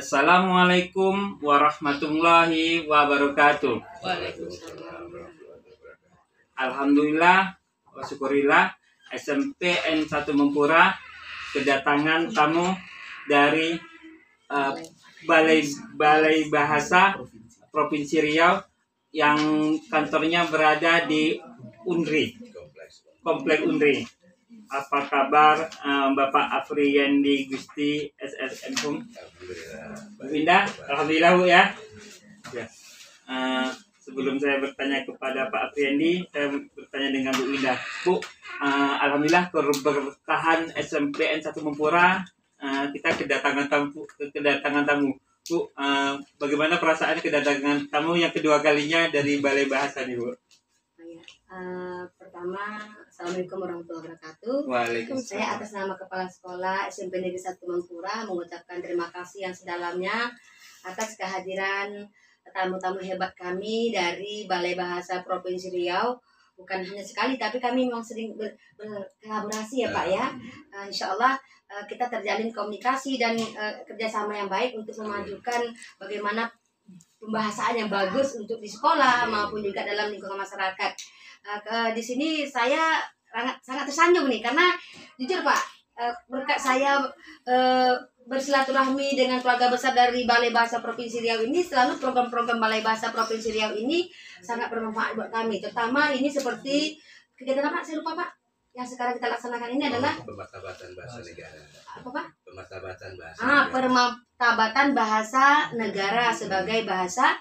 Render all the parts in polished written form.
Assalamualaikum warahmatullahi wabarakatuh. Waalaikumsalam. Alhamdulillah wa syukurillah, SMP N1 Mempura kedatangan tamu dari Balai Bahasa Provinsi Riau yang kantornya berada di UNRI, Komplek UNRI. Apa kabar Bapak Afriendi Gusti SSN Hum? Bu Indah, alhamdulillah Bu ya. Sebelum saya bertanya kepada Pak Afriendi, saya bertanya dengan Bu Indah. Bu, alhamdulillah bertahan SMP N1 Mempura, kita kedatangan tamu. Bu, bagaimana perasaan kedatangan tamu yang kedua kalinya dari Balai Bahasa nih Bu? Pertama, Assalamualaikum warahmatullahi wabarakatuh. Waalaikumsalam. Saya atas nama Kepala Sekolah SMP Negeri 1 Mempura mengucapkan terima kasih yang sedalamnya atas kehadiran tamu-tamu hebat kami dari Balai Bahasa Provinsi Riau. Bukan hanya sekali, tapi kami memang sering berkolaborasi ya Pak ya. Insya Allah kita terjalin komunikasi dan kerjasama yang baik untuk memajukan bagaimana pembahasan yang bagus untuk di sekolah maupun juga dalam lingkungan masyarakat. Di sini saya sangat tersanjung nih karena jujur Pak, berkat saya bersilaturahmi dengan keluarga besar dari Balai Bahasa Provinsi Riau ini, selalu program-program Balai Bahasa Provinsi Riau ini sangat bermanfaat buat kami. Terutama ini seperti kegiatan apa? Saya lupa Pak. Yang sekarang kita laksanakan ini adalah Pemartabatan bahasa negara. Apa Pak? Pemartabatan bahasa. Pemartabatan bahasa negara sebagai bahasa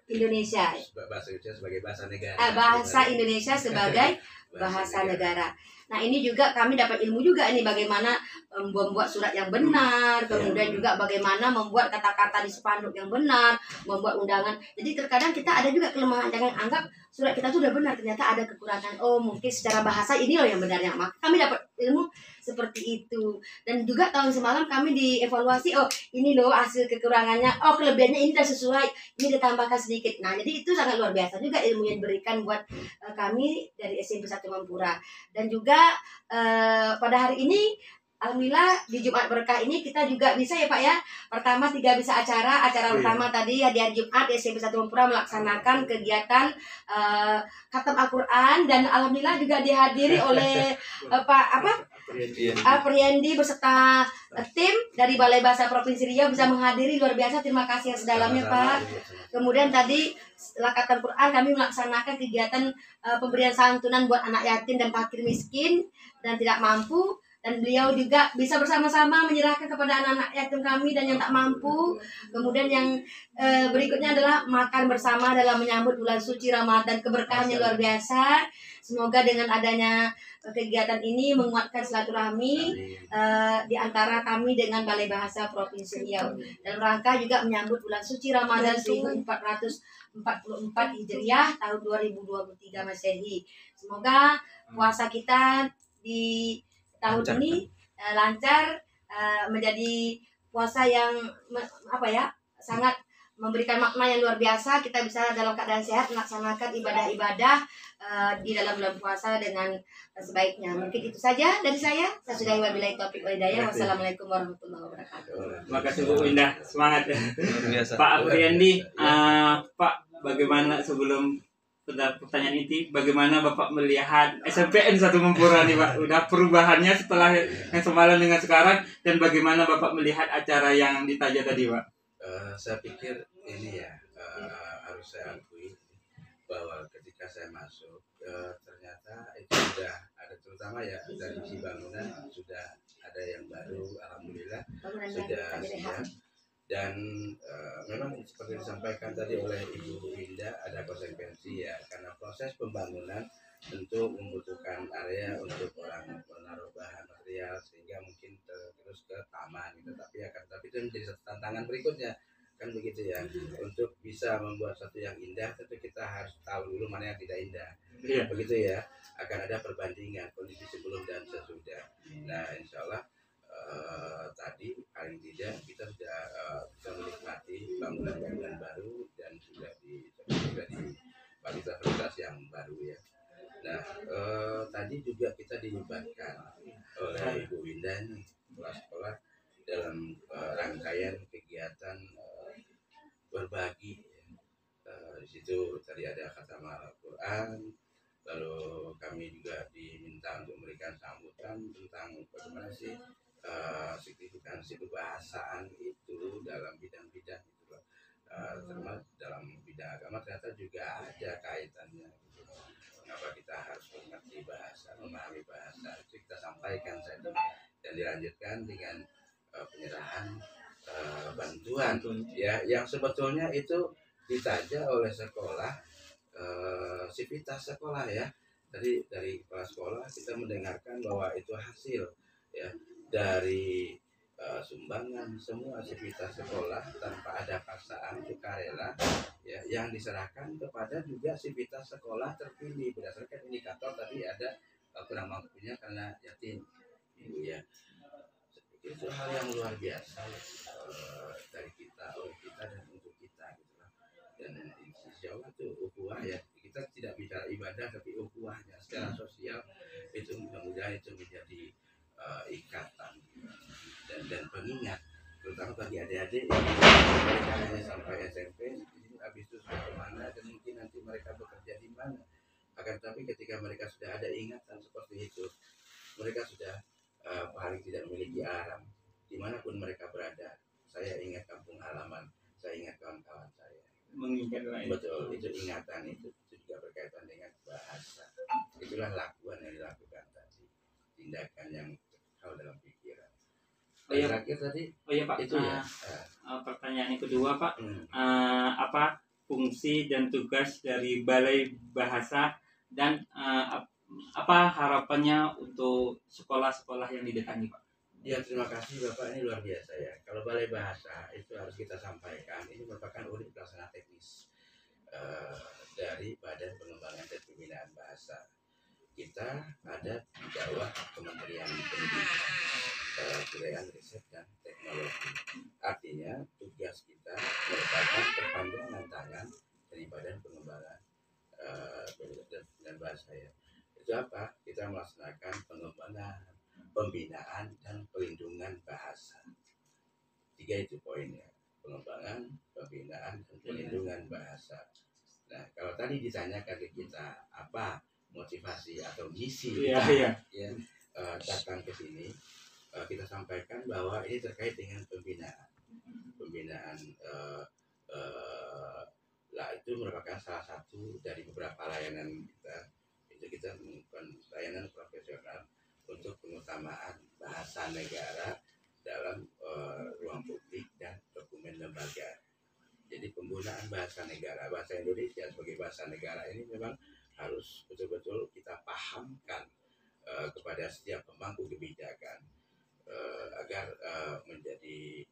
Indonesia. Bahasa Indonesia sebagai bahasa negara. Bahasa Indonesia sebagai bahasa negara. Nah ini juga kami dapat ilmu juga ini bagaimana membuat surat yang benar, kemudian juga bagaimana membuat kata-kata di spanduk yang benar, membuat undangan. Jadi terkadang kita ada juga kelemahan, jangan anggap surat kita itu udah benar, ternyata ada kekurangan. Oh mungkin secara bahasa ini loh yang benarnya. Maka kami dapat ilmu seperti itu. Dan juga tahun semalam kami dievaluasi, oh ini loh hasil kekurangannya, oh kelebihannya ini sudah sesuai, ini ditambahkan sedikit. Nah jadi itu sangat luar biasa juga ilmu yang diberikan buat kami dari SMP 1 Mempura. Dan juga pada hari ini alhamdulillah di Jumat Berkah ini kita juga bisa ya Pak ya. Pertama 3 bisa acara utama tadi ya di hari Jumat SMP 1 Mempura melaksanakan kegiatan khatam Al-Qur'an dan alhamdulillah juga dihadiri oleh Pak Afriendi beserta tim dari Balai Bahasa Provinsi Riau bisa menghadiri, luar biasa, terima kasih yang sedalamnya Pak. Kemudian tadi setelah khatam Quran kami melaksanakan kegiatan pemberian santunan buat anak yatim dan fakir miskin dan tidak mampu, dan beliau juga bisa bersama-sama menyerahkan kepada anak-anak yatim kami dan yang tak mampu. Kemudian yang berikutnya adalah makan bersama dalam menyambut bulan suci Ramadan, keberkahannya luar biasa. Semoga dengan adanya kegiatan ini menguatkan silaturahmi di antara kami dengan Balai Bahasa Provinsi Riau dalam rangka juga menyambut bulan suci Ramadan 1444 Hijriah tahun 2023 Masehi. Semoga puasa kita di tahun ini lancar, menjadi puasa yang sangat memberikan makna yang luar biasa. Kita bisa dalam keadaan sehat melaksanakan ibadah-ibadah di dalam bulan puasa dengan sebaiknya. Mungkin itu saja dari saya. Saya sudahi wabillahi taufiq wal hidayah. Wassalamualaikum warahmatullahi wabarakatuh. Terima kasih Bu Indah, semangat ya. Pak Afriendi, Pak, bagaimana sebelum pertanyaan inti, bagaimana Bapak melihat SMPN 1 Mempura nih Pak? Udah perubahannya setelah yang semalam dengan sekarang, dan bagaimana Bapak melihat acara yang ditaja tadi Pak? Saya pikir ini ya harus saya akui bahwa ketika saya masuk ternyata itu sudah ada, terutama ya dari sisi bangunan sudah ada yang baru, alhamdulillah sudah siap. Dan memang seperti disampaikan tadi oleh Ibu Indah, ada konsekuensi ya, karena proses pembangunan tentu membutuhkan area untuk orang menaruh bahan material sehingga mungkin terus ke taman gitu. Tapi itu menjadi satu tantangan berikutnya kan begitu ya. Untuk bisa membuat sesuatu yang indah tentu kita harus tahu dulu mana yang tidak indah. Begitu ya, akan ada perbandingan kondisi sebelum dan sesudah. Nah insya Allah tadi paling tidak kita sudah bisa menikmati bangunan-bangunan baru dan sudah di fasilitas yang baru ya. Nah tadi juga kita dilibatkan oleh Ibu Winda nih, sekolah dalam rangkaian kegiatan pembukaan, lalu kami juga diminta untuk memberikan sambutan tentang bagaimana sih signifikansi kebahasaan itu dalam bidang-bidang itu loh. Termasuk dalam bidang agama ternyata juga ada kaitannya gitu. Kenapa kita harus mengerti bahasa, memahami bahasa, itu kita sampaikan tadi, dan dilanjutkan dengan penyerahan bantuan ya, yang sebetulnya itu ditaja oleh sekolah, sivitas sekolah ya. Tadi dari kepala sekolah kita mendengarkan bahwa itu hasil ya dari sumbangan semua sivitas sekolah tanpa ada paksaan, sukarela ya, yang diserahkan kepada juga sivitas sekolah terpilih berdasarkan indikator tadi ada kurang mampunya karena yatim ibu ya. Itu hal yang luar biasa dari kita, oleh kita, dan untuk kita gitu lah. Dan insya Allah itu ukhuwah ya, kita tidak bicara ibadah tapi ukhuwahnya secara sosial itu mudah-mudahan itu menjadi ikatan dan pengingat, terutama bagi adik-adik yang mereka hanya sampai SMP, habis itu sudah kemana, dan mungkin nanti mereka bekerja di mana. Akan tetapi ketika mereka sudah ada ingatan seperti itu, mereka sudah paling tidak memiliki alam dimanapun mereka berada. Saya ingat kampung halaman, saya ingat kawan-kawan saya. Mengingat lain. Betul, itu ingatan itu juga berkaitan dengan bahasa. Itulah lakuan yang dilakukan tadi, tindakan yang kekal dalam pikiran. Oh ya, terakhir tadi, oh ya Pak, itu ya. Pertanyaan yang kedua Pak, apa fungsi dan tugas dari Balai Bahasa dan apa harapannya untuk sekolah-sekolah yang didatangi Pak? Ya, terima kasih Bapak, ini luar biasa ya. Kalau Balai Bahasa itu harus kita sampaikan, ini merupakan unit pelaksana teknis dari Badan Pengembangan dan Pembinaan Bahasa. Kita ada di bawah Kementerian Pendidikan, Kebudayaan, Riset, dan Teknologi. Artinya tugas kita merupakan perpanjangan tangan dari Badan Pengembangan dan Bahasa ya. Itu apa? Kita melaksanakan pengembangan, pembinaan, dan pelindungan bahasa. 3 itu poinnya: pengembangan, pembinaan, dan pelindungan bahasa. Nah, kalau tadi ditanyakan ke kita apa motivasi atau misi kita datang ke sini, kita sampaikan bahwa ini terkait dengan pembinaan. Lah itu merupakan salah satu dari beberapa layanan kita. Itu kita melakukan layanan profesional untuk pengutamaan bahasa negara dalam ruang publik dan dokumen lembaga. Jadi penggunaan bahasa negara, bahasa Indonesia sebagai bahasa negara ini memang harus betul-betul kita pahamkan kepada setiap pemangku kebijakan agar menjadi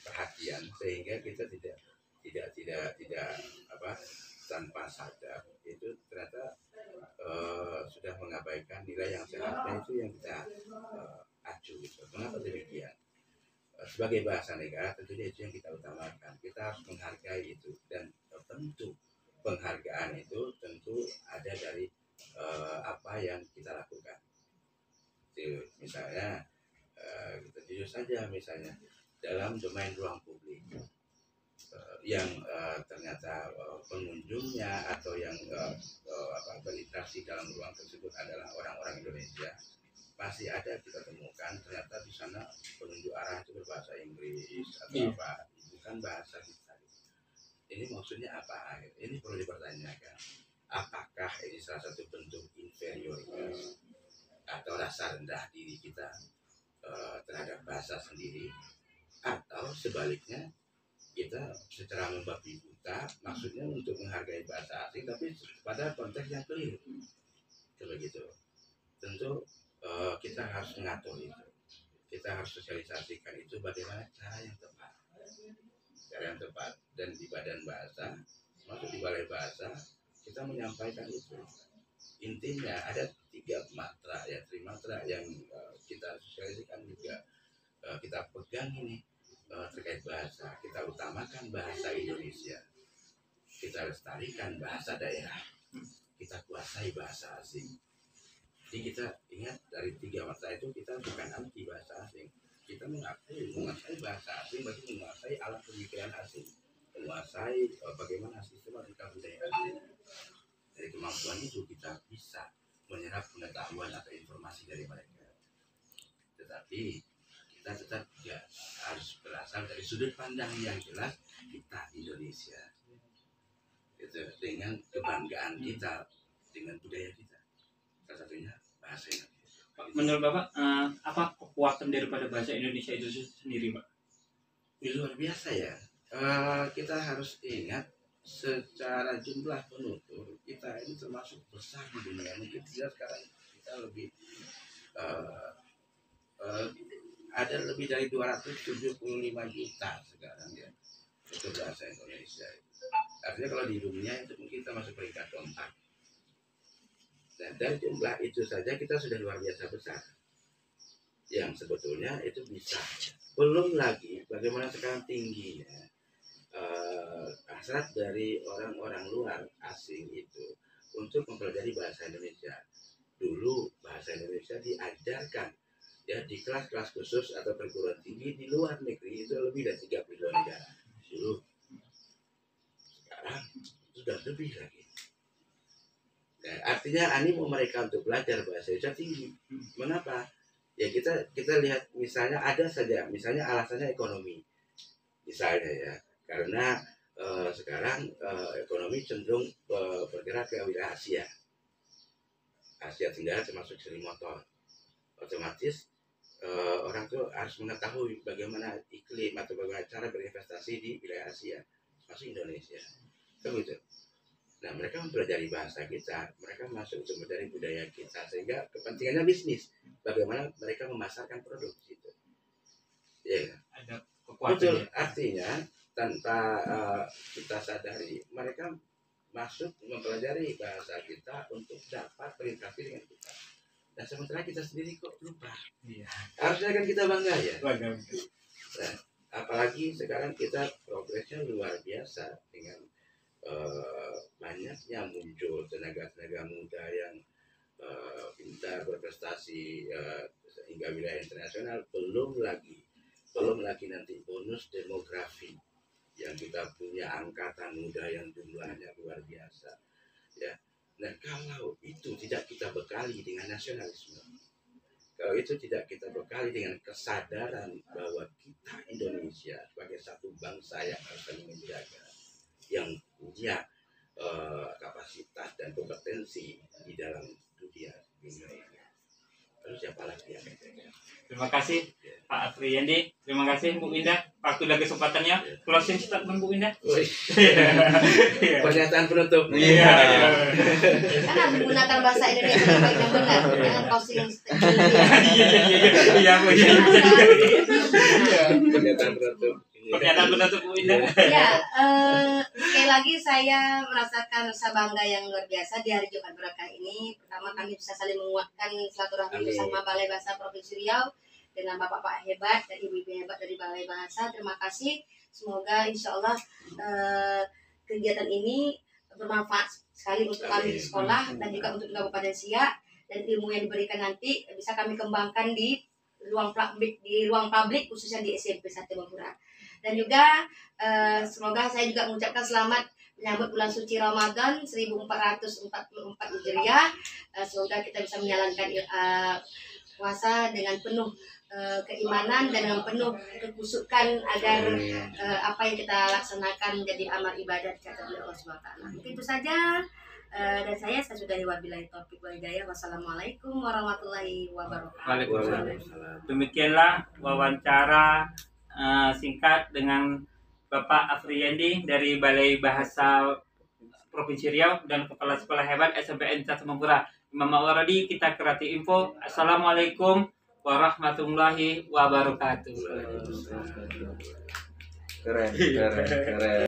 perhatian, sehingga kita tidak tanpa sadar itu ternyata sudah mengabaikan nilai yang seharusnya itu yang kita acu gitu. Kenapa demikian? Sebagai bahasa negara tentunya itu yang kita utamakan. Kita harus menghargai itu, dan tentu penghargaan itu tentu ada dari apa yang kita lakukan. Jadi, misalnya kita jujur saja, misalnya dalam domain ruang publik yang ternyata pengunjungnya atau yang berinteraksi dalam ruang tersebut adalah orang-orang Indonesia, pasti ada kita temukan ternyata di sana penunjuk arah itu berbahasa Inggris atau apa, bukan bahasa kita. Ini maksudnya apa? Ini perlu dipertanyakan. Apakah ini salah satu bentuk inferioritas atau rasa rendah diri kita terhadap bahasa sendiri, atau sebaliknya kita secara membabi buta maksudnya untuk menghargai bahasa asing tapi pada konteks yang keliru? Begitu. Tentu kita harus mengatur itu, kita harus sosialisasikan itu bagaimana cara yang tepat, dan di Badan Bahasa, masuk di Balai Bahasa, kita menyampaikan itu. Intinya ada 3 matra ya, 3 matra yang kita sosialisasikan juga, kita pegang ini terkait bahasa. Kita utamakan bahasa Indonesia, kita lestarikan bahasa daerah, kita kuasai bahasa asing. Jadi kita ingat dari 3 mata itu, kita bukan anti bahasa asing. Kita menguasai bahasa asing bagi menguasai alat pemikiran asing, menguasai bagaimana sistematika budaya asing. dari kemampuan itu kita bisa menyerap pengetahuan atau informasi dari mereka. Tetapi kita tetap ya harus berasal dari sudut pandang yang jelas, kita Indonesia itu dengan kebanggaan kita, dengan budaya kita, salah satunya bahasa Indonesia. Menurut Bapak, apa kekuatan daripada bahasa Indonesia itu sendiri, Pak? Luar biasa ya. Kita harus ingat secara jumlah penutur kita ini termasuk besar di dunia. Mungkin tidak sekarang kita lebih ada lebih dari 275 juta sekarang ya itu bahasa Indonesia. Artinya kalau di dunia itu mungkin kita masuk peringkat keempat. Dan dari jumlah itu saja kita sudah luar biasa besar. Yang sebetulnya itu bisa. Belum lagi bagaimana sekarang tingginya hasrat dari orang-orang luar asing itu untuk mempelajari bahasa Indonesia. Dulu bahasa Indonesia diajarkan ya di kelas-kelas khusus atau perguruan tinggi di luar negeri itu lebih dari 32 negara. Dulu. Sekarang sudah lebih lagi. Nah, artinya animo mereka untuk belajar bahasa Indonesia tinggi. Mengapa? Ya kita lihat misalnya ada saja, misalnya alasannya ekonomi. Misalnya ya, karena sekarang ekonomi cenderung bergerak ke wilayah Asia. Asia Tenggara termasuk seri motor. Otomatis orang tuh harus mengetahui bagaimana iklim atau bagaimana cara berinvestasi di wilayah Asia, termasuk Indonesia. Kan gitu. Nah, mereka mempelajari bahasa kita, mereka masuk untuk mempelajari budaya kita, sehingga kepentingannya bisnis. Bagaimana mereka memasarkan produk itu. Ya. Ada Betul, kekuatan. artinya tanpa kita sadari, mereka masuk mempelajari bahasa kita untuk dapat berinteraksi dengan kita. Nah, sementara kita sendiri kok lupa. Iya. Harusnya kan kita bangga ya. Bangga. Nah, apalagi sekarang kita progresnya luar biasa dengan banyaknya muncul tenaga-tenaga muda yang pintar berprestasi sehingga wilayah internasional. Belum lagi nanti bonus demografi yang kita punya angkatan muda yang jumlahnya luar biasa ya. Nah, kalau itu tidak kita bekali dengan nasionalisme, kalau itu tidak kita bekali dengan kesadaran bahwa kita Indonesia sebagai satu bangsa yang harus saling menjaga, yang punya kapasitas dan kompetensi di dalam dunia ini, lalu siapa lagi yang Terima kasih Pak Afriyandi, terima kasih Bu Indah. Waktu dan kesempatannya, closing statement Bu Indah. Pernyataan penutup. Iya. Kan harus menggunakan bahasa Indonesia yang baik dan benar, jangan closing statement. Iya Bu. Pernyataan penutup. Pernyataan penutup Bu Indah. Ya, sekali lagi saya merasakan rasa bangga yang luar biasa di hari Jumat Berkah ini. Pertama, kami bisa saling menguatkan silaturahmi bersama Balai Bahasa Provinsi Riau dengan bapak-bapak hebat dan ibu-ibu hebat dari Balai Bahasa. Terima kasih. Semoga insya Allah kegiatan ini bermanfaat sekali untuk kami di sekolah dan juga untuk Kabupaten Siak, dan ilmu yang diberikan nanti bisa kami kembangkan di ruang publik khususnya di SMP 1 Mempura. Dan juga semoga saya juga mengucapkan selamat menyambut bulan suci Ramadan 1444 Hijriah. Semoga kita bisa menjalankan puasa dengan penuh keimanan dan dengan penuh kekusukan agar apa yang kita laksanakan menjadi amal ibadat kata Allah SWT. Mungkin itu saja dan saya sudahi wabillahi taufiq wal hidayah. Wassalamualaikum warahmatullahi wabarakatuh. Waalaikumsalam. Demikianlah wawancara singkat dengan Bapak Afriyandi dari Balai Bahasa Provinsi Riau dan Kepala Sekolah Hebat SMPN 1 Mempura. Imam Al-Waradi, kita Kerati Info. Assalamualaikum warahmatullahi wabarakatuh. Keren.